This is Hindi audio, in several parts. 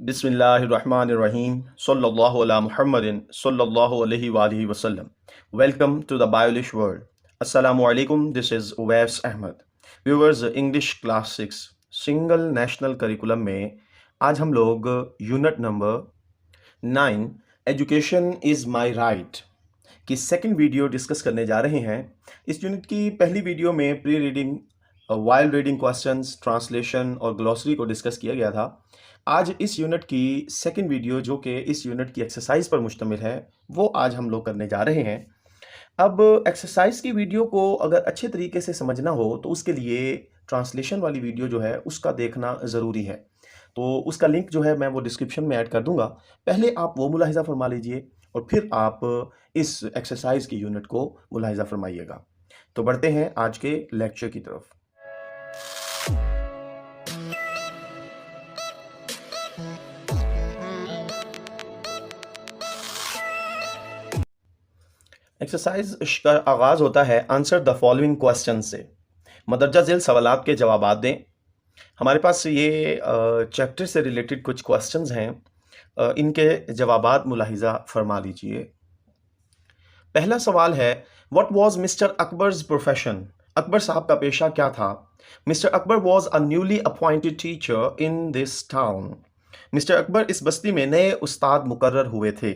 Bismillahirrahmanirrahim. Sallallahu ala Muhammadin. Sallallahu alaihi wa alihi wasallam. Welcome to the Biolish world. Assalamu alaikum. This is Uwais Ahmed. Viewers, English Class 6 single national curriculum में आज हम लोग unit number 9 education is my right की सेकंड वीडियो डिस्कस करने जा रहे हैं। इस यूनिट की पहली वीडियो में pre reading, while reading questions, translation और ग्लॉसरी को डिस्कस किया गया था। आज इस यूनिट की सेकंड वीडियो जो कि इस यूनिट की एक्सरसाइज पर मुश्तमिल है वो आज हम लोग करने जा रहे हैं। अब एक्सरसाइज की वीडियो को अगर अच्छे तरीके से समझना हो तो उसके लिए ट्रांसलेशन वाली वीडियो जो है उसका देखना ज़रूरी है। तो उसका लिंक जो है मैं वो डिस्क्रिप्शन में ऐड कर दूंगा। पहले आप वो मुलाहिज़ा फरमा लीजिए और फिर आप इस एक्सरसाइज की यूनिट को मुलाहिज़ा फरमाइएगा। तो बढ़ते हैं आज के लेक्चर की तरफ। एक्सरसाइज का आगाज़ होता है आंसर द फॉलोइंग क्वेश्चन से। मदरजा झेल सवालात के जवाबात दें। हमारे पास ये चैप्टर से रिलेटेड कुछ क्वेश्चंस हैं, इनके जवाबात मुलाहिज़ा फरमा लीजिए। पहला सवाल है, what was mister Akbar's profession? Akbar साहब का पेशा क्या था? Mister Akbar was a newly appointed teacher in this town. Mister Akbar इस बस्ती में नए उस्ताद मुकर्रर हुए थे।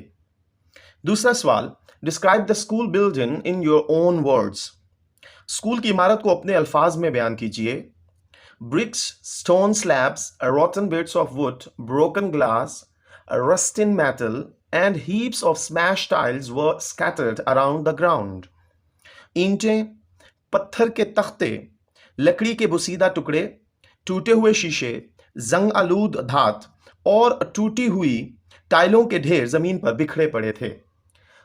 दूसरा सवाल, describe the school building in your own words. School की इमारत को अपने अल्फाज में बयान कीजिए। Bricks, stone slabs, rotten bits of wood, broken glass, rusting metal, and heaps of smashed tiles were scattered around the ground. ईंटें, पत्थर के तख्ते, लकड़ी के बुसीदा टुकड़े, टूटे हुए शीशे, जंग आलूद धात और टूटी हुई टाइलों के ढेर जमीन पर बिखरे पड़े थे।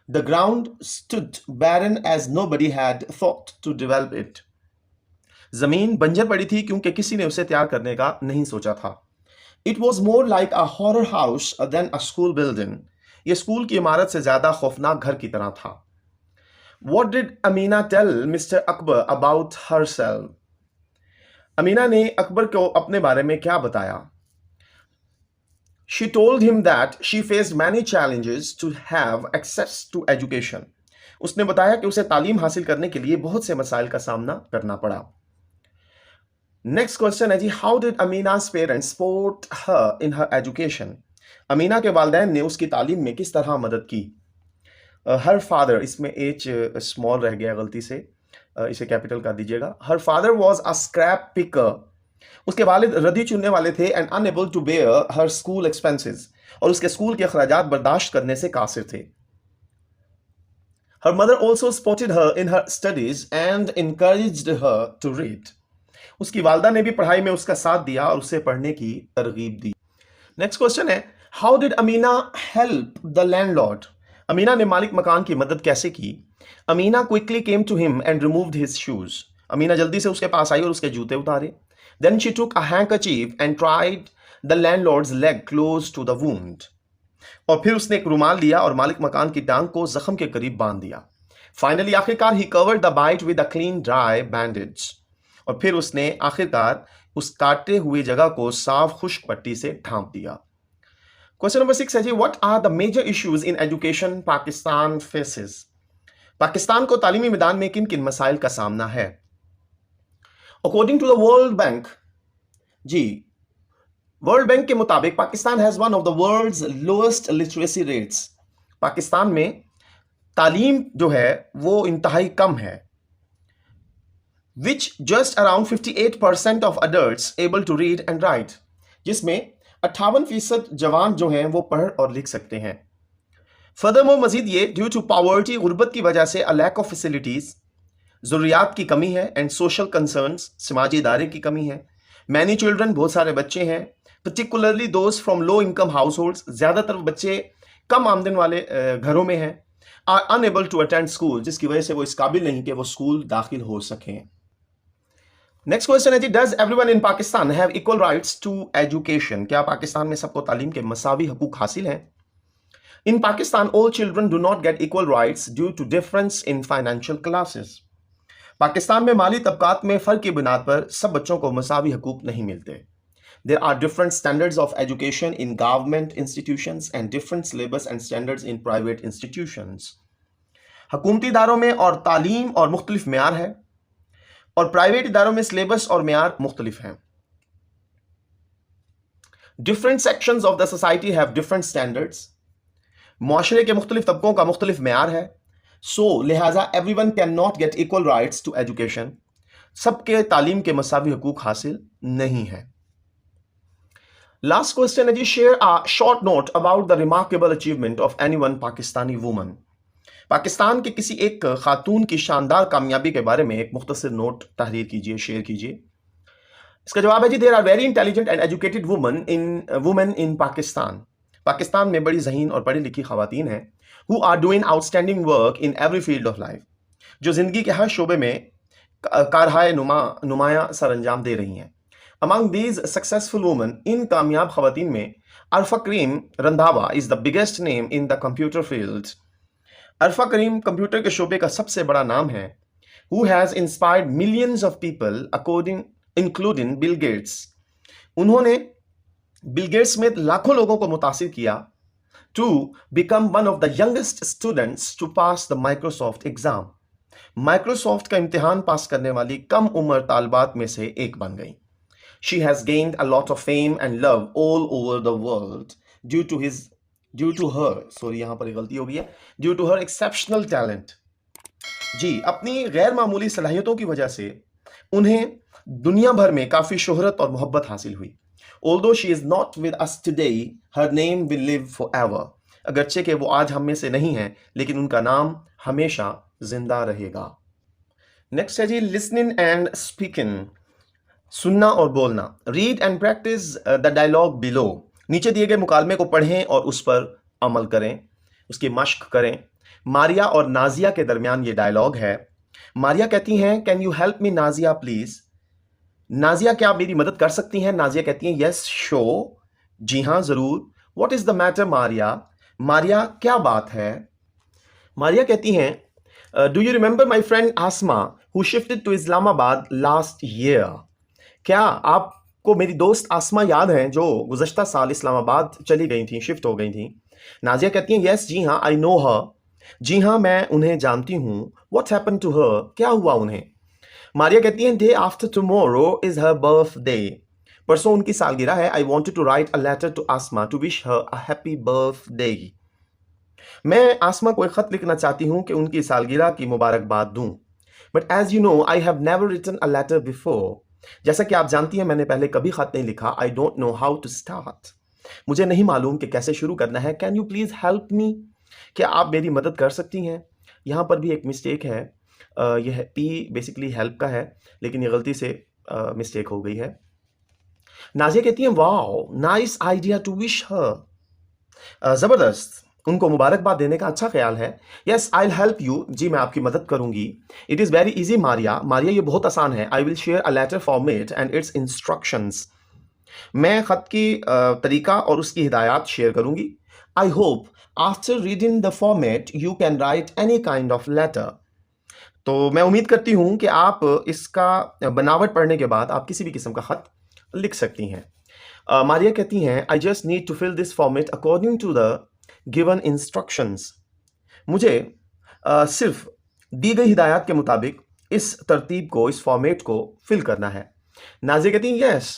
The ground stood barren as nobody had thought to develop it. जमीन बंजर पड़ी थी क्योंकि किसी ने उसे तैयार करने का नहीं सोचा था। It was more like a horror house than a school building. यह स्कूल की इमारत से ज्यादा खौफनाक घर की तरह था। What did Amina tell Mr. Akbar about herself? Amina ने अकबर को अपने बारे में क्या बताया? She told him that she faced many challenges to have access to education. उसने बताया कि उसे तालीम हासिल करने के लिए बहुत से मसाइल का सामना करना पड़ा। नेक्स्ट क्वेश्चन है जी, how did Amina's parents support her in her education? Amina के वालिदैन ने उसकी तालीम में किस तरह मदद की? हर फादर, इसमें एच स्मॉल रह गया गलती से, इसे कैपिटल कर दीजिएगा। Her father was a scrap picker. उसके वालिद रद्दी चुनने वाले थे and unable to bear her school expenses, और उसके स्कूल के अखराजात बर्दाश्त करने से कासिर थे। Her mother also supported her in her studies and encouraged her to read. उसकी वालदा ने भी पढ़ाई में उसका साथ दिया और उसे पढ़ने की तरगीब दी। नेक्स्ट क्वेश्चन है, how did Amina help the landlord? Amina ने मालिक मकान की मदद कैसे की? Amina quickly came to him and removed his shoes. Amina जल्दी से उसके पास आई और उसके जूते उतारे। Then she took a handkerchief and tied the landlord's leg close to the wound. और फिर उसने एक रुमाल लिया और मालिक मकान की टांग को जख्म के करीब बांध दिया। Finally, आखिरकार he covered the bite with a clean dry bandage. और फिर उसने आखिरकार उस काटे हुए जगह को साफ खुश्क पट्टी से ढांप दिया। क्वेश्चन नंबर 6 है जी, what are the major issues in education Pakistan faces? Pakistan को तालीमी मैदान में किन किन मसाइल का सामना है? According to the World Bank, जी, वर्ल्ड बैंक के मुताबिक Pakistan has one of the world's lowest literacy rates. Pakistan में तालीम जो है वो इंतहाई कम है। Which just around 58% of adults able to read and write, जिसमें 58% जवान जो हैं वो पढ़ और लिख सकते हैं। फर्दरमोर मजीद ये ड्यू टू पॉवर्टी, गुर्बत की वजह से, अ लैक ऑफ फैसिलिटीज, ज़रूरियात की कमी है, एंड सोशल कंसर्न्स, समाजी इदारे की कमी है। मैनी चिल्ड्रन, बहुत सारे बच्चे हैं, particularly those from low income household, ज़्यादातर बच्चे कम आमदन वाले घरों में हैं, are unable to attend school, जिसकी वजह से वो इस काबिल नहीं कि वो स्कूल दाखिल हो सकें। नेक्स्ट क्वेश्चन है जी, does everyone in Pakistan have equal rights to education? क्या पाकिस्तान में सबको तालीम के मसावी हकूक हासिल हैं? In Pakistan all children do not get equal rights due to difference in financial classes. Pakistan में माली तबकात में फ़र्क की बुनियाद पर सब बच्चों को मसावी हकूक नहीं मिलते। There are different standards of education in government institutions and different syllabus and standards in private institutions. हुकूमती इदारों में और तालीम और मुख्तलिफ मेयार है और प्राइवेट इदारों में सिलेबस और मेयार मुख्तलिफ हैं. Different sections of the society have different standards. मुआशरे के मुख्तलिफ तबकों का मुख्तलिफ मेयार है. So लिहाजा everyone cannot get equal rights to education. सबके तालीम के मसावी हकूक हासिल नहीं है. लास्ट क्वेश्चन है जी, share a short note about the remarkable achievement of any one Pakistani woman. Pakistan के किसी एक खातून की शानदार कामयाबी के बारे में एक मुख्तसर नोट तहरीर कीजिए, शेयर कीजिए. इसका जवाब है जी, there are very intelligent and educated women in Pakistan. Pakistan में बड़ी ज़हीन और पढ़ी लिखी खवातीन हैं who are doing outstanding work in every field of life, जो ज़िंदगी के हर शोबे में कारहाय नुमाया सर अंजाम दे रही हैं. अमंग दीज सक्सेसफुल वुमेन, इन कामयाब खवातीन में Arfa Karim Randhawa is the biggest name in the computer field. Arfa Karim computer के शोबे का सबसे बड़ा नाम है. Who has inspired millions of people including Bill Gates. उन्होंने बिल गेट्स में लाखों लोगों को मुतासिर किया to become one of the youngest students to pass the Microsoft exam. Microsoft का इम्तिहान पास करने वाली कम उम्र तालबात में से एक बन गई. She has gained a lot of fame and love all over the world due to her, यहाँ पर गलती हो गई है, due to her exceptional talent. जी, अपनी गैर मामूली सलाहियतों की वजह से उन्हें दुनिया भर में काफ़ी शोहरत और मोहब्बत हासिल हुई. Although she is not with us today, her name will live forever. अगरचे कि वो आज हम में से नहीं है, लेकिन उनका नाम हमेशा जिंदा रहेगा. नेक्स्ट है जी, लिसनिंग एंड स्पीकिंग. सुनना और बोलना. Read and practice the dialogue below. नीचे दिए गए मुकालमे को पढ़ें और उस पर अमल करें, उसकी मश्क करें. मारिया और नाजिया के दरमियान ये डायलॉग है. मारिया कहती हैं, can you help me Nazia please. Nazia, क्या आप मेरी मदद कर सकती हैं. नाजिया कहती हैं, यस शो, जी हाँ ज़रूर. What is the matter Maria. Maria, क्या बात है. मारिया कहती हैं, do you remember my friend Asma who shifted to Islamabad last year. क्या आपको मेरी दोस्त आसमा याद है जो गुज़श्ता साल इस्लामाबाद चली गई थी, शिफ्ट हो गई थी. नाजिया कहती हैं, यस जी हाँ, आई नो हर. जी हाँ, मैं उन्हें जानती हूँ. व्हाट हैपेंड टू हर, क्या हुआ उन्हें. मारिया कहती हैं, day after tomorrow is her birthday. परसों उनकी सालगिरह है. I wanted to write a letter to Asma to wish her a happy birthday. मैं आसमा को एक खत लिखना चाहती हूँ कि उनकी सालगिरह की मुबारकबाद दूँ. But as you know I have never written a letter before. जैसा कि आप जानती हैं, मैंने पहले कभी खत नहीं लिखा. I don't know how to start. मुझे नहीं मालूम कि कैसे शुरू करना है. Can you please help me, क्या आप मेरी मदद कर सकती हैं. यहाँ पर भी एक मिस्टेक है. यह पी बेसिकली हेल्प का है, लेकिन ये गलती से मिस्टेक हो गई है. नाजिया कहती हैं, wow nice idea to wish her. ज़बरदस्त, उनको मुबारकबाद देने का अच्छा ख्याल है. Yes I will help you, जी मैं आपकी मदद करूंगी. It is very easy Maria. Maria, ये बहुत आसान है. I will share a letter format and its instructions. मैं ख़त की तरीका और उसकी हिदायत शेयर करूंगी. I hope after reading the format you can write any kind of letter. तो मैं उम्मीद करती हूँ कि आप इसका बनावट पढ़ने के बाद आप किसी भी किस्म का ख़त लिख सकती हैं. मारिया कहती हैं, I just need to fill this format according to the given instructions. मुझे सिर्फ दी गई हिदायत के मुताबिक इस तरतीब को, इस फॉर्मेट को फिल करना है. नाज़िया कहती हैं, yes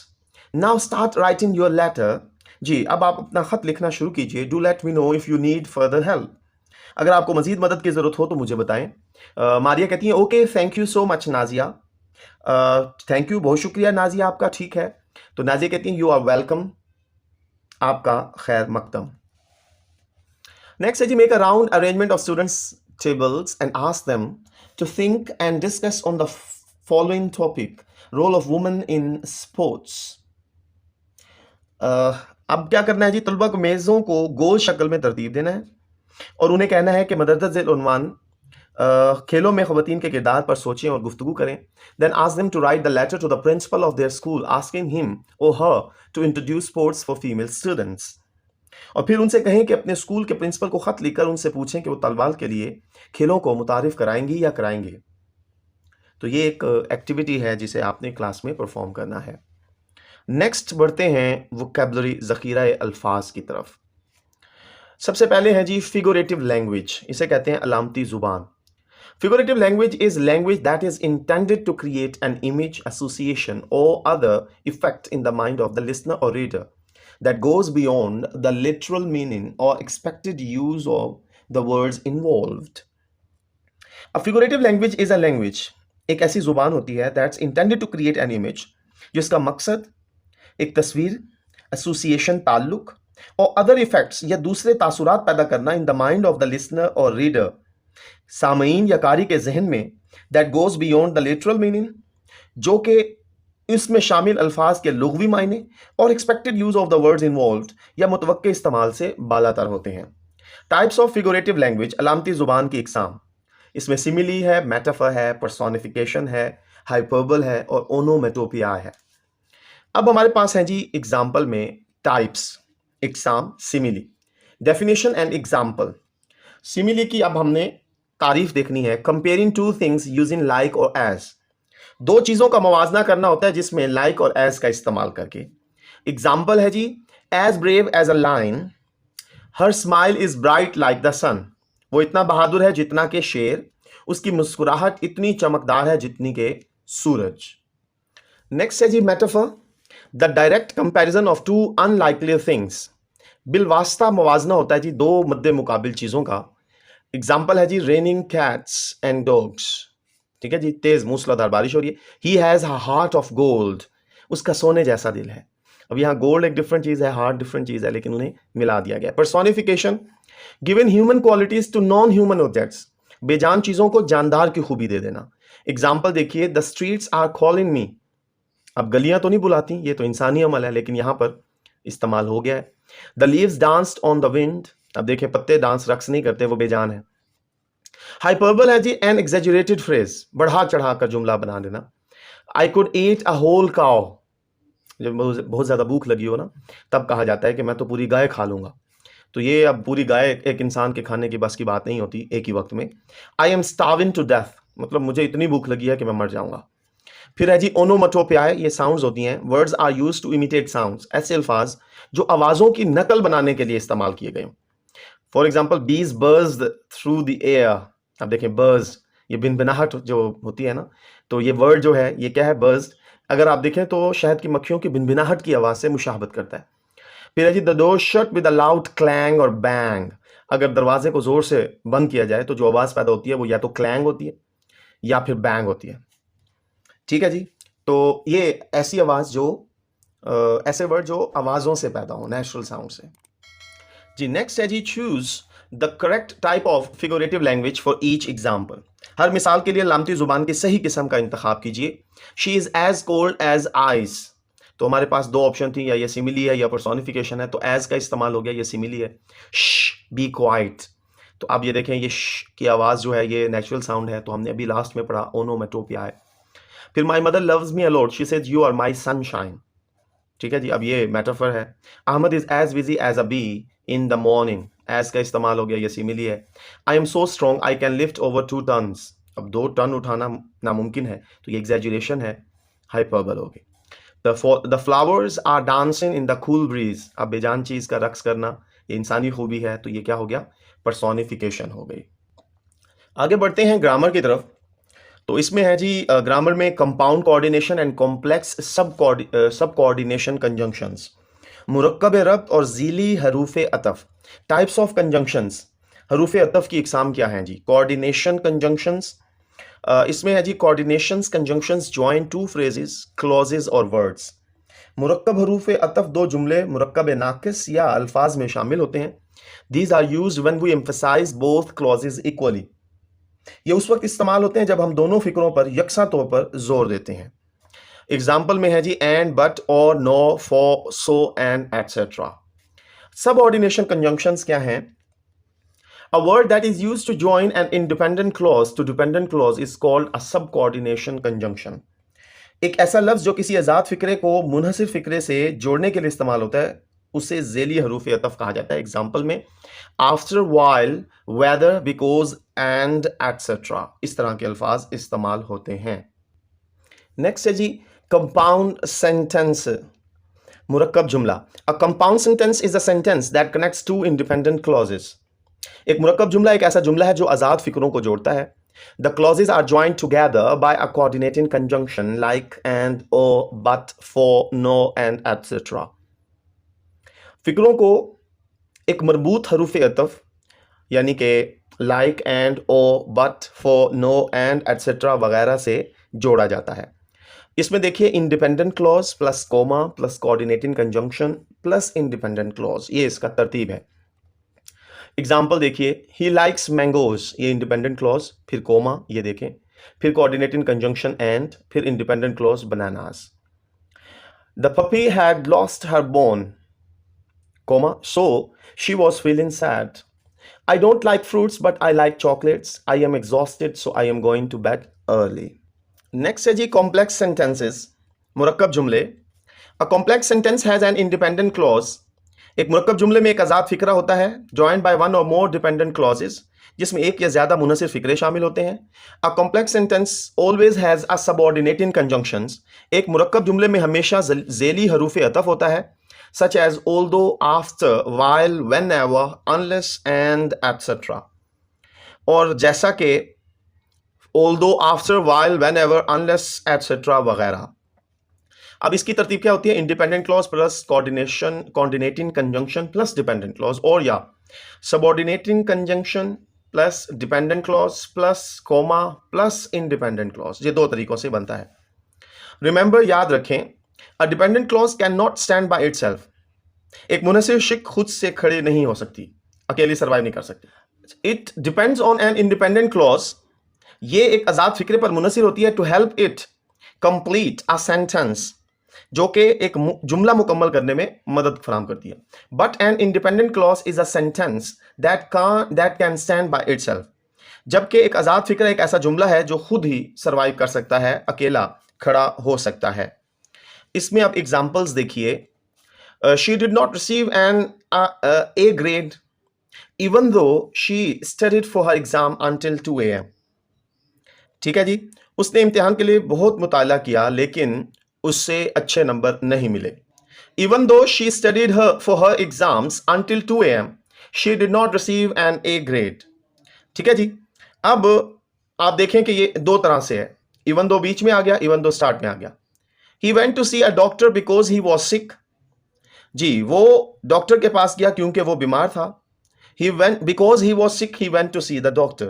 now start writing your letter. जी, अब आप अपना ख़त लिखना शुरू कीजिए. Do let me know if you need further help. अगर आपको मज़ीद मदद की ज़रूरत हो तो मुझे बताएं. मारिया कहती हैं, okay thank you so much Nazia. Thank you, बहुत शुक्रिया नाज़िया आपका. ठीक है. तो नाज़िया कहती हैं, यू आर वेलकम, आपका खैर मकदम. नेक्स्ट है जी, make a round arrangement of students tables and ask them to think and discuss on the following topic, role of women in sports. अब क्या करना है जी, तलबा को मेज़ों को गोल शक्ल में तरतीब देना है और उन्हें कहना है कि मदरजा ज़ेल उन्वान खेलों में ख़वातीन के किरदार पर सोचें और गुफ्तगू करें. Then ask them to write the letter to the principal of their school asking him or her to introduce sports for female students. और फिर उनसे कहें कि अपने स्कूल के प्रिंसिपल को ख़त लिखकर उनसे पूछें कि वो तलबाल के लिए खेलों को मुतारिफ़ कराएंगी या कराएंगे. तो ये एक एक्टिविटी है जिसे आपने क्लास में परफॉर्म करना है. नेक्स्ट बढ़ते हैं वोकैबुलरी ज़ख़ीरा अल्फाज की तरफ। सबसे पहले है जी फिगरेटिव लैंग्वेज, इसे कहते हैं अलामती ज़ुबान। Figurative language is language that is intended to create an image, association, or other effect in the mind of the listener or reader that goes beyond the literal meaning or expected use of the words involved. A figurative language is a language, एक ऐसी जुबान होती है that's intended to create an image, जिसका मकसद एक तस्वीर, एसोसिएशन, ताल्लुक और अदर इफेक्ट्स या दूसरे तासुरात पैदा करना in the mind of the listener और रीडर, सामईन या कारी के जहन में, that goes beyond the literal meaning, जो कि इसमें शामिल अल्फाज के लुग़वी मायने और expected use of the words involved या मुतवक्के इस्तेमाल से बालातर होते हैं। टाइप्स ऑफ फिगरेटिव लैंग्वेज, अलामती ज़ुबान की इकसाम, इसमें सिमिली है, मेटाफर है, पर्सोनिफिकेशन है, हाइपरबल है और ओनोमेटोपिया है। अब हमारे पास है जी एग्जाम्पल में टाइप्स, इकसाम, simile, definition and example. Simile की अब हमने तारीफ देखनी है। Comparing two things using like or as, दो चीज़ों का मवाजना करना होता है जिसमें लाइक और एज का इस्तेमाल करके। एग्जाम्पल है जी as brave as a lion, her smile is bright like the sun, वो इतना बहादुर है जितना के शेर, उसकी मुस्कुराहट इतनी चमकदार है जितनी के सूरज। नेक्स्ट है जी metaphor, the direct comparison of two unlikely things, बिलवास्ता मवाजना होता है जी दो मद्दे मुकाबिल चीज़ों का। एग्जाम्पल है जी रेनिंग कैट्स एंड डॉग्स, ठीक है जी, तेज मूसलाधार बारिश हो रही है। He has a heart of gold, उसका सोने जैसा दिल है। अब यहाँ गोल्ड एक डिफरेंट चीज़ है, हार्ट डिफरेंट चीज़ है, लेकिन उन्हें मिला दिया गया। Personification, given human qualities to non human objects, बेजान चीज़ों को जानदार की खूबी दे देना। एग्जाम्पल देखिए the streets are calling me, अब गलियां तो नहीं बुलाती, ये तो इंसानी अमल है, लेकिन यहां पर इस्तेमाल हो गया है। The leaves danced on the wind, अब देखिए पत्ते डांस, रक्स नहीं करते, वो बेजान है। हाइपरबल है जी एन एग्जेजुरेटेड फ्रेज, बढ़ा चढ़ा कर जुमला बना देना। I could eat a whole cow, जब बहुत ज्यादा भूख लगी हो ना तब कहा जाता है कि मैं तो पूरी गाय खा लूंगा, तो ये अब पूरी गाय एक इंसान के खाने की बस की बात नहीं होती एक ही वक्त में। I am starving to death, मतलब मुझे इतनी भूख लगी है कि मैं मर जाऊंगा। फिर है जी ओनोमेटोपिया, ये साउंड्स होती हैं, words are used to imitate sounds, ऐसे अल्फाज जो आवाज़ों की नकल बनाने के लिए इस्तेमाल किए गए। फॉर एग्जाम्पल बीज बर्ज्ड थ्रू द एयर, अब देखें बर्ज, ये भिनभिनाहट जो होती है ना, तो ये वर्ड जो है ये क्या है, बर्ज्ड, अगर आप देखें तो शहद की मक्खियों की भिनभिनाहट की आवाज़ से मुशाहबत करता है। फिर है जी the door shut with a loud clang or bang, अगर दरवाजे को जोर से बंद किया जाए तो जो आवाज़ पैदा होती है वो या तो क्लैंग होती है या फिर बैंग होती है, ठीक है जी। तो ये ऐसी आवाज़ जो ऐसे वर्ड जो आवाज़ों से पैदा हो, नेचुरल साउंड से। जी नेक्स्ट है जी choose the correct type of figurative language for each example, हर मिसाल के लिए लामती जुबान की सही किस्म का इंतखाब कीजिए। She is as cold as ice, तो हमारे पास दो ऑप्शन थी, या ये सिमिली है या पर्सोनिफिकेशन है, तो एज का इस्तेमाल हो गया, ये सिमिली है। बी क्वाइट, तो अब ये देखें ये की आवाज़ जो है ये नेचुरल साउंड है, तो हमने अभी लास्ट में पढ़ा ओनोमेटोपिया है। फिर my mother loves me a lot, she says you are my sunshine, ठीक है जी, अब ये मेटाफर है। Ahmed is as busy as a bee in the morning, as का इस्तेमाल हो गया, ये सिमिली है। I am so strong I can lift over 2 tons, अब 2 टन उठाना नामुमकिन है, तो ये एग्जैजुरेशन है, हाइपरबल हो गई। The flowers are dancing in the cool breeze, अब बेजान चीज़ का रक्स करना ये इंसानी खूबी है, तो ये क्या हो गया, पर्सोनिफिकेशन हो गई। आगे बढ़ते हैं ग्रामर की तरफ। तो इसमें है जी ग्रामर में कंपाउंड कोऑर्डिनेशन एंड कॉम्प्लेक्स सब कोऑर्डिनेशन कंजंक्शंस, मुरक्कब रब्त और ज़ीली हरूफ अतफ। टाइप्स ऑफ कंजंक्शंस, हरूफ अतफ की इकसाम क्या हैं जी, कोऑर्डिनेशन कंजंक्शंस, इसमें है जी coordinations conjunctions join two phrases, clauses or words. मुरक्कब हरूफ अतफ दो जुमले मुरक्कब नाकिस या अल्फाज में शामिल होते हैं। These are used when we emphasize both clauses equally, ये उस वक्त इस्तेमाल होते हैं जब हम दोनों फिक्रों पर यकसा तौर पर जोर देते हैं। एग्जाम्पल में है जी and, but, or, nor, for, so and etcetera. Subordination conjunctions क्या हैं? A word that is used to join an independent clause to dependent clause is called a subcoordination conjunction. एक ऐसा लफ्ज जो किसी आजाद फिक्रे को मुनहसिर फिक्रे से जोड़ने के लिए इस्तेमाल होता है उसे ज़ेली हरूफ अतफ कहा जाता है। एग्जाम्पल में after while, whether, because and etcetera, इस तरह के अल्फाज इस्तेमाल होते हैं। नेक्स्ट है जी कंपाउंड सेंटेंस, मुरक्कब जुमला। A compound sentence is a sentence that connects two independent clauses. एक मुरक्कब जुमला एक ऐसा जुमला है जो आजाद फिक्रों को जोड़ता है। The clauses are joined together by a coordinating conjunction like and, or, but, for, nor and etcetera. फिक्रों को एक मरबूत हरूफ अतफ यानी कि like and, or, but, for, nor and etcetera वगैरह से जोड़ा जाता है। इसमें देखिए independent clause plus comma plus coordinating conjunction plus independent clause, ये इसका तरतीब है। एग्जाम्पल देखिए, ही लाइक्स मैंगोज, ये इंडिपेंडेंट क्लॉज, फिर कोमा, ये देखें, फिर कोऑर्डिनेटिंग कंजंक्शन एंड, फिर independent clause bananas. The puppy had lost her bone, comma, so she was feeling sad. I don't like fruits, but I like chocolates. I am exhausted, so I am going to bed early. Next है जी complex sentences, मुरक्कब जुमले। A complex sentence has an independent clause. एक मुरक्कब जुमले में एक आजाद फिक्रा होता है, joined by one or more dependent clauses, जिसमें एक या ज्यादा मुनसिर फिक्रे शामिल होते हैं। A complex sentence always has a subordinating conjunctions. एक मुरक्कब जुमले में हमेशा ज़ेली हरूफ अतफ होता है, such as although, after, while, whenever, unless and etc. और जैसा कि although, after, while, whenever, unless, etc. वगैरह। अब इसकी तरतीब क्या होती है? Independent clause plus coordination coordinating conjunction plus dependent clause, और या subordinating conjunction plus dependent clause plus comma plus independent clause. ये दो तरीकों से बनता है। रिमेंबर, याद रखें, a dependent clause can not stand by itself. एक मुनसिर शिक खुद से खड़े नहीं हो सकती, अकेली सर्वाइव नहीं कर सकती। It depends on an independent clause, ये एक आजाद फिक्रे पर मुनसिर होती है, to help it complete a sentence, जो कि एक जुमला मुकम्मल करने में मदद फराहम करती है। But N independent clause is a sentence that can stand by itself, जबकि एक आजाद फिक्रा एक ऐसा जुमला है जो खुद ही सर्वाइव कर सकता है, अकेला खड़ा हो सकता है। इसमें आप एग्जांपल्स देखिए। She did not receive an A grade even though she studied for her exam until 2 AM. ठीक है जी, उसने इम्तिहान के लिए बहुत मुताला किया लेकिन उससे अच्छे नंबर नहीं मिले। Even though she studied for her exams until 2 AM, she did not receive an A grade. ठीक है जी। अब आप देखें कि ये दो तरह से है, even though बीच में आ गया, even though स्टार्ट में आ गया। He went to see a doctor because he was sick. जी, वो डॉक्टर के पास गया क्योंकि वो बीमार था। He went because he was sick, he went to see the doctor.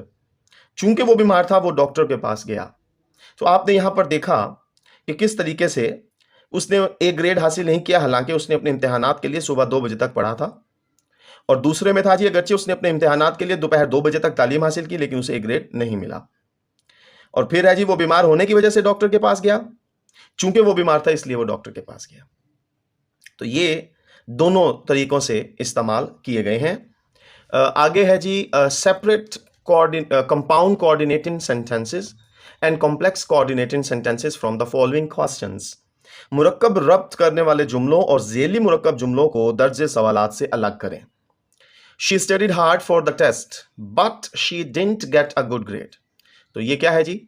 चूंकि वो बीमार था, वो डॉक्टर के पास गया। तो आपने यहां पर देखा कि किस तरीके से उसने ए ग्रेड हासिल नहीं किया, हालांकि उसने अपने इम्तिहानात के लिए सुबह 2 बजे तक पढ़ा था। और दूसरे में था जी, अगरचे उसने अपने इम्तिहानात के लिए दोपहर 2 बजे तक तालीम हासिल की, लेकिन उसे ए ग्रेड नहीं मिला। और फिर है जी, वो बीमार होने की वजह से डॉक्टर के पास गया, चूंकि वो बीमार था इसलिए वो डॉक्टर के पास गया। तो ये दोनों तरीकों से इस्तेमाल किए गए हैं। आगे है जी separate compound coordinating sentences and complex coordinating sentences from the following questions. मुरक्कब रब्त करने वाले जुमलों और ज़ेली मुरक्कब जुमलों को दर्जे सवालात से अलग करें। She studied hard for the test but she didn't get a good grade. तो ये क्या है जी?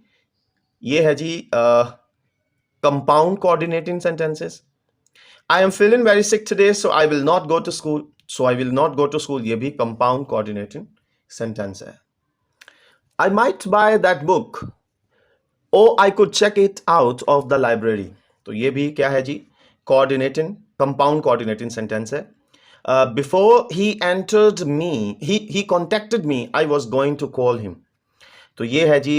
ये है जी compound coordinating sentences. I am feeling very sick today, so I will not go to school. So I will not go to school. ये भी compound coordinating sentence है। I might buy that book. Oh, I could check it out of the library. तो ये भी क्या है जी? Coordinating, compound coordinating sentence है। Before he entered me, he contacted me. I was going to call him. तो ये है जी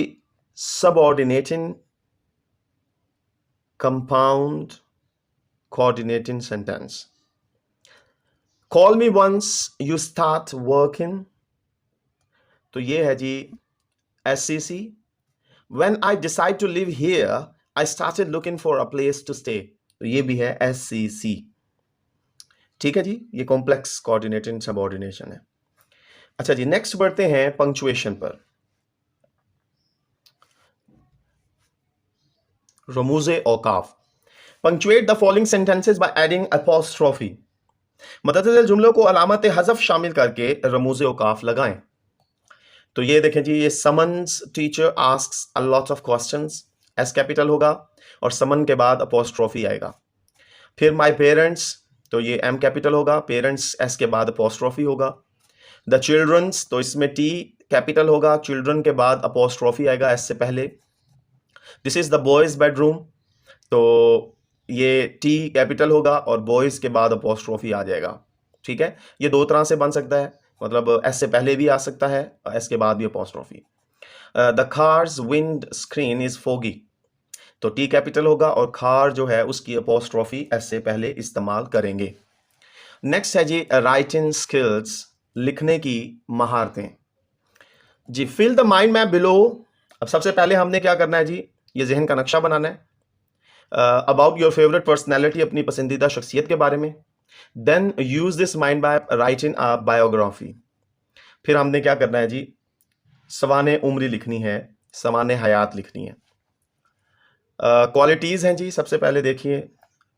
subordinating compound coordinating sentence. Call me once you start working. तो ये है जी SCC. When I decide to live here, I started looking for a place to stay. तो ये भी है SCC. ठीक है जी, ये कॉम्प्लेक्स कोऑर्डिनेटिंग सबऑर्डिनेशन है। अच्छा जी, नेक्स्ट बढ़ते हैं पंक्चुएशन पर। रमूज़े औकाफ। Punctuate the following sentences by adding apostrophe. मतअतदिल जुमलों को अलामत हज़फ शामिल करके रमूज़े औकाफ लगाएं। तो ये देखें जी, ये summons teacher asks a lot of questions, S capital होगा और समन के बाद अपॉस्ट्रोफी आएगा। फिर माय पेरेंट्स तो ये एम कैपिटल होगा, पेरेंट्स एस के बाद अपोस्ट्रोफी होगा। द चिल्ड्रंस, तो इसमें टी कैपिटल होगा, चिल्ड्रन के बाद अपोस्ट्रोफी आएगा एस से पहले। This is the boys bedroom, तो ये टी कैपिटल होगा और बॉयज के बाद अपोस्ट्रोफी आ जाएगा। ठीक है, ये दो तरह से बन सकता है, मतलब एस से पहले भी आ सकता है, एस के बाद भी apostrophe. The cars wind screen is foggy, तो टी कैपिटल होगा और खार जो है उसकी अपोस्ट्रोफी एस से पहले इस्तेमाल करेंगे। नेक्स्ट है जी राइटिंग स्किल्स, लिखने की महारतें जी। Fill the mind map below. अब सबसे पहले हमने क्या करना है जी, ये जहन का नक्शा बनाना है अबाउट योर फेवरेट पर्सनैलिटी, अपनी पसंदीदा शख्सियत के बारे में। Then use this mind map write in a biography. फिर हमने क्या करना है जी, सवाने उम्री लिखनी है, सवाने हयात लिखनी है। क्वालिटीज़ हैं जी, सबसे पहले देखिए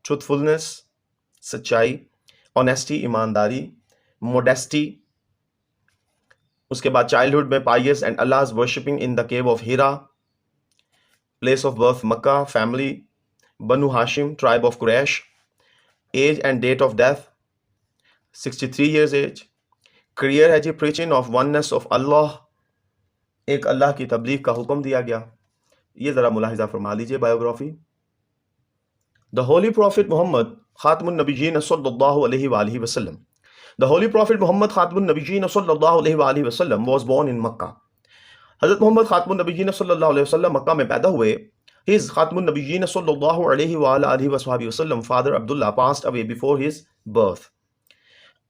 ट्रूथफुलनेस, सच्चाई, ऑनेस्टी ईमानदारी, मोडेस्टी। उसके बाद चाइल्डहुड में पायस एंड अल्लाह's worshipping in the cave of Hira, place of birth Mecca, family Banu Hashim, tribe of Quraish, age and date of death 63 years age. Career है जी preaching of oneness of Allah, एक अल्लाह की तबलीग का हुक्म दिया गया। ये ज़रा मुलाहिजा फरमा लीजिए biography. The holy prophet Muhammad खातमुन नबीयीन सल्लल्लाहु अलैहि वसल्लम, द होली प्रॉफिट मोहम्मद खातमुन नबीयीन सल्लल्लाहु अलैहि वसल्लम वाज बोर्न इन मक्का। हज़रत मोहम्मद खातमुन नबीयीन सल्लल्लाहु अलैहि वसल्लम मक्का में पैदा हुए। हिज खातमुन नबीयीन सल्लल्लाहु अलैहि वसल्लम father Abdullah passed away before his birth.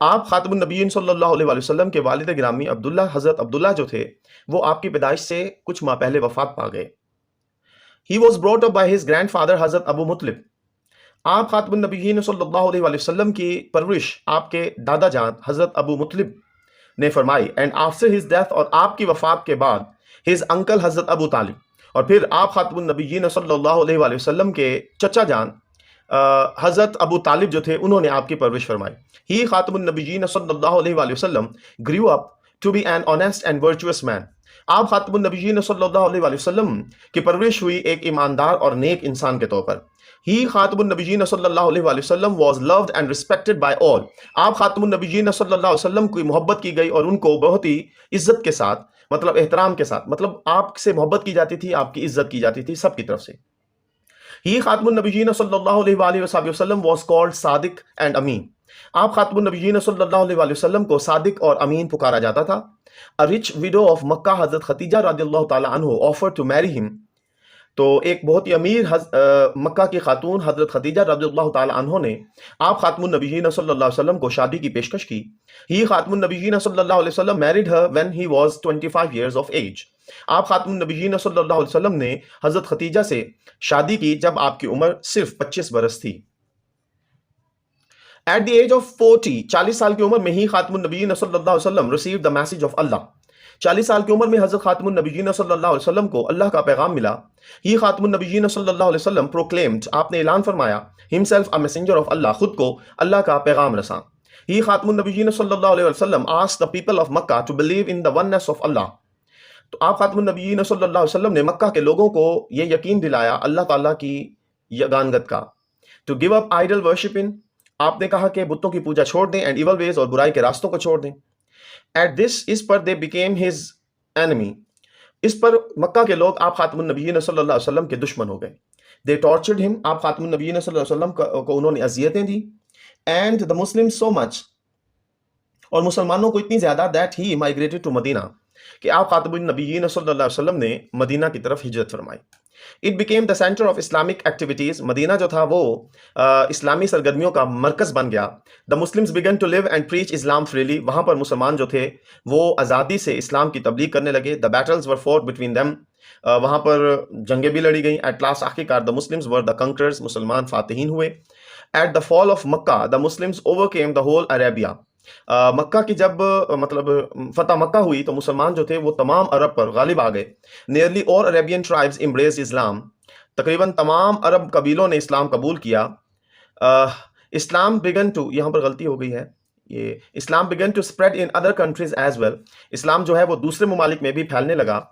आप खातमुन नबीयीन सल्लल्लाहु अलैहि वसल्लम के वालिद गिरामी अब्दुल्ला, हज़रत अब्दुल्ला जो थे वो आपकी पैदाइश से कुछ माह पहले वफात पा गए। He was brought up by his grand father हज़रत अबू मुतलिब। आप खातमुन नबीयीन सल्लल्लाहु अलैहि वसल्लम की परवरिश आपके दादा जान हज़रत अबू मुतलिब ने फरमाई। एंड आफ्टर हिज डेथ, और आपकी वफात के बाद हिज अंकल हज़रत अबू तालिब, और फिर आप खातमुन नबीयीन सल्लल्लाहु अलैहि वसल्लम के चचा जान हज़रत अबू तालिब जो थे उन्होंने आपकी परवरिश फरमाई। ही खातमुन नबीयीन सल्लल्लाहु अलैहि वसल्लम grew up to be an honest and virtuous man. आप खातमुन नबीयीन सल्लल्लाहु अलैहि वसल्लम की परवरिश हुई एक ईमानदार और नेक इंसान के तौर पर। ही खातमुन नबीयीन सल्लल्लाहु अलैहि वसल्लम was loved and respected by all. आप खातमुन नबीयीन सल्लल्लाहु अलैहि वसल्लम की मोहब्बत की गई और उनको बहुत ही इज्जत के साथ, मतलब एहतराम के साथ, मतलब आपसे मोहब्बत की जाती थी, आपकी इज्जत की जाती थी सबकी तरफ से। ही खातमुन नबीयीन सल्लल्लाहु अलैहि वसल्लम वाज कॉल्ड सादिक एंड अमीन। आप खातमुन नबीयीन सल्लल्लाहु अलैहि वसल्लम को सादिक और अमीन पुकारा जाता था। अ रिच विडो ऑफ मक्का हज़रत खतीजा रज़ियल्लाहु ताला अन्हा ऑफर्ड टू मैरी हिम। तो एक बहुत ही अमीर मक्का की खातून हज़रत खतीजा रज़ियल्लाहु ताला अन्हा ने आप खातमुन नबीयीन सल्लल्लाहु अलैहि वसल्लम को शादी की पेशकश की। ही खातमुन नबीयीन सल्लल्लाहु अलैहि वसल्लम married her when he was 25 years of age। आप खातमुन नबीयीन सल्लल्लाहु अलैहि वसल्लम ने हज़रत खतीजा से शादी की जब आपकी उम्र सिर्फ 25 बरस थी। एट द एज ऑफ 40 साल की उम्र में ही खातमुन नबीयीन सल्लल्लाहु अलैहि वसल्लम रिसीव द मैसेज ऑफ अल्लाह। 40 साल की उम्र में हज़रत खातमुन नबीयीन सल्लल्लाहु अलैहि वसल्लम को अल्लाह का पैगाम मिला। ही खातमुन नबीयीन सल्लल्लाहु अलैहि वसल्लम प्रोक्लेम्ड, आपने ऐलान फरमाया, हिमसेल्फ अ मैसेंजर ऑफ अल्लाह, खुद को अल्लाह का पैगाम रसा। ही खातमुन नबीयीन सल्लल्लाहु अलैहि वसल्लम asked the people of Mecca to believe in the oneness of Allah. तो आप खातमुन नबीयीन सल्लल्लाहु अलैहि वसल्लम ने मक्का के लोगों को यह यकीन दिलाया अल्लाह ताला की यगानगत का। To give up idol worshipping, आपने कहा कि बुतों की पूजा छोड़ दें, एंड इवल वेज, और बुराई के रास्तों को छोड़ दें। एट दिस, इस पर दे बिकेम हिज एनिमी, इस पर मक्का के लोग आप खातमुन नबीयीन सल्लल्लाहु अलैहि वसल्लम के दुश्मन हो गए। दे टॉर्चर्ड हिम, आप खातमुन नबीयीन सल्लल्लाहु अलैहि वसल्लम को उन्होंने अजियतें दी। And the Muslim so much, और मुसलमानों को इतनी ज्यादा, that he migrated to Medina, कि आप खातमुन नबीयीन सल्लल्लाहु अलैहि वसल्लम ने मदीना की तरफ हिजरत फरमाई। It became the centre of Islamic activities, Medina जो था वो इस्लामी सरगर्मियों का मरकज बन गया। The Muslims began to live and preach Islam freely, वहां पर मुसलमान जो थे वो आज़ादी से इस्लाम की तबलीग करने लगे। The battles were fought between them, वहां पर जंगें भी लड़ी गई। एट लास्ट, आखिरकार, the Muslims were the conquerors, मुसलमान फातिहीन हुए। At the fall of Mecca, the Muslims overcame the whole Arabia. Mecca की जब मतलब फतह मक्का हुई तो मुसलमान जो थे वो तमाम अरब पर गालिब आ गए। Nearly all Arabian tribes embraced Islam, तकरीबन तमाम अरब कबीलों ने इस्लाम कबूल किया। इस्लाम बिगन टू, यहाँ पर गलती हो गई है, ये Islam began to spread in other countries as well, इस्लाम जो है वो दूसरे ममालिक में भी फैलने लगा।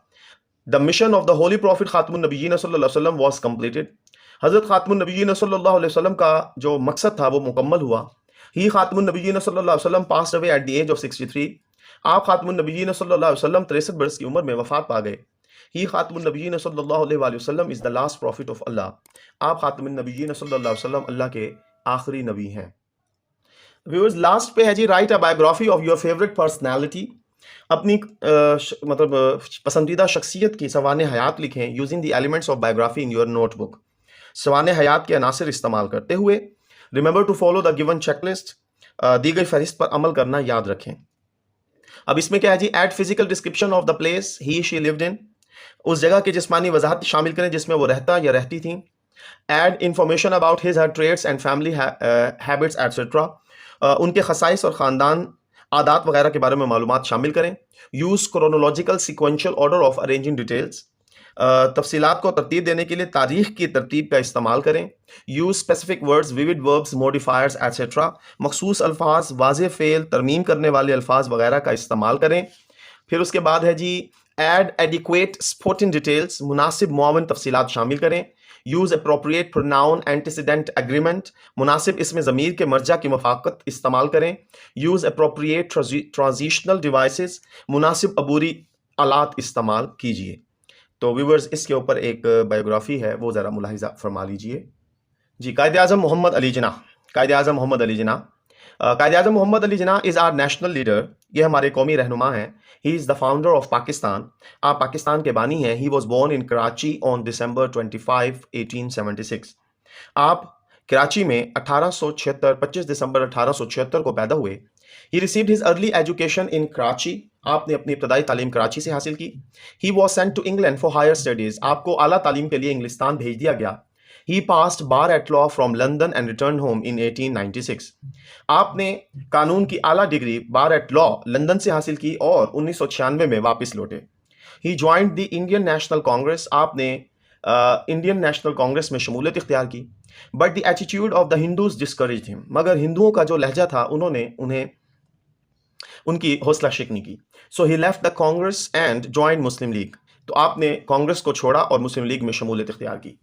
The mission of the holy prophet खातमुन नबीयीन सल्लल्लाहु अलैहि वसल्लम वाज कंप्लीटेड, हज़रत खातमुन नबीयीन सल्लल्लाहु अलैहि वसल्लम का जो मकसद था वो मुकम्मल हुआ। ही खातमुन नबीयीन सल्लल्लाहु अलैहि वसल्लम passed away at the age of 63। आप खातमुन नबीयीन सल्लल्लाहु अलैहि वसल्लम 63 बरस की उम्र में वफात पा गए। ही खातमुन नबीयीन सल्लल्लाहु अलैहि वसल्लम is the last prophet of Allah. आप खातमुन नबीयीन सल्लल्लाहु अलैहि वसल्लम अल्लाह के आखिरी नबी हैं। व्यूअर्स, लास्ट पे है जी, write a biography of your favourite personality. अपनी पसंदीदा शख्सियत की सवाने हयात लिखें using the elements of biography in your notebook. सवाने हयात के अनासर इस्तेमाल करते हुए remember to follow the given checklist, दी गई फहरिस्त पर अमल करना याद रखें। अब इसमें क्या है जी, add physical description of the place he she lived in, उस जगह की जिस्मानी वजाहत शामिल करें जिसमें वो रहता या रहती थी। Add information about his her traits and family habits etcetera, उनके खसाइस और ख़ानदान आदात वगैरह के बारे में मालूमात शामिल करें। Use chronological sequential order of arranging details, तफसीलात को तरतीब देने के लिए तारीख की तरतीब का इस्तेमाल करें। Use specific words, vivid verbs, modifiers etcetera, मखसूस अल्फाज, वाज़ेह फ़ेल, तरमीम करने वाले अल्फाज वगैरह का इस्तेमाल करें। फिर उसके बाद है जी, एड एडिक्वेट स्पोर्टिंग डिटेल्स, मुनासिब मुआवन तफसीलात शामिल करें। Use appropriate pronoun antecedent agreement, मुनासिब इसमें ज़मीर के मर्जा की मुफाकत इस्तेमाल करें। यूज़ अप्रोप्रिएट ट्रांजिशनल डिवाइसेस, मुनासिब अबूरी आलात इस्तेमाल कीजिए। तो व्यूवर्स, इसके ऊपर एक बायोग्राफी है, वो ज़रा मुलाहिज़ा फरमा लीजिए जी। Quaid Azam Muhammad Ali Jinnah, Quaid Azam Muhammad Ali Jinnah, Quaid Azam Muhammad Ali Jinnah is our national leader, ये हमारे कौमी रहनुमा हैं। He is the founder of Pakistan, आप पाकिस्तान के बानी हैं। He was born in Karachi on December 25, 1876। आप कराची में 1876, 25 दिसंबर 1876 को पैदा हुए। He received his early education in Karachi, आपने अपनी इब्तदाई तालीम कराची से हासिल की। He was sent to England for higher studies, आपको आला तालीम के लिए इंग्लिस्तान भेज दिया गया। He passed bar at law from London and return home in 1896। आपने कानून की आला degree bar at law London से हासिल की और 1996 में वापस लौटे। He joined the Indian national Congress, आपने इंडियन नेशनल कांग्रेस में शमूलियत इख्तियार की। But the attitude of the Hindus discouraged him, मगर हिंदुओं का जो लहजा था उन्होंने उनकी हौसला शिकनी की। So he left the Congress and joined Muslim League, तो आपने कांग्रेस को छोड़ा और मुस्लिम लीग में शमूलियत इख्तियार की।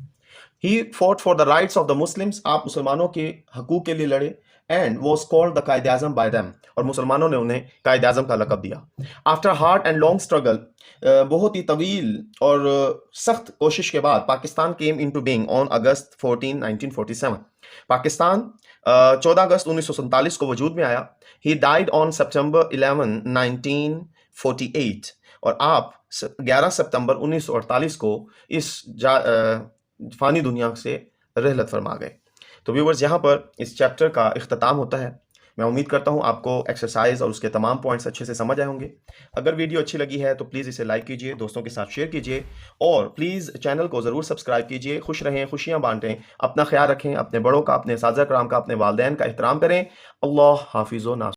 He fought for the rights of the Muslims, आप मुसलमानों के हकूक के लिए लड़े। And was called the Quaid Azam by them, और मुसलमानों ने उन्हें कायद आज़म का लक़ब दिया। After hard and long struggle, बहुत ही तवील और सख्त कोशिश के बाद, Pakistan came into being on August 14, 1947। Pakistan 14 अगस्त 1947 को वजूद में आया। ही डाइड ऑन September 11, 1948, और आप 11 सितंबर 1948 को इस फ़ानी दुनिया से रहलत फरमा गए। तो व्यूवर्स, यहाँ पर इस चैप्टर का इख्तिताम होता है। मैं उम्मीद करता हूँ आपको एक्सरसाइज और उसके तमाम पॉइंट्स अच्छे से समझ आए होंगे। अगर वीडियो अच्छी लगी है तो प्लीज़ इसे लाइक कीजिए, दोस्तों के साथ शेयर कीजिए, और प्लीज़ चैनल को ज़रूर सब्सक्राइब कीजिए। खुश रहें, खुशियाँ बांटें, अपना ख्याल रखें, अपने बड़ों का, अपने साज़ा कराम का, अपने वालिदैन का एहतराम करें। अल्लाह हाफिज़ व नास।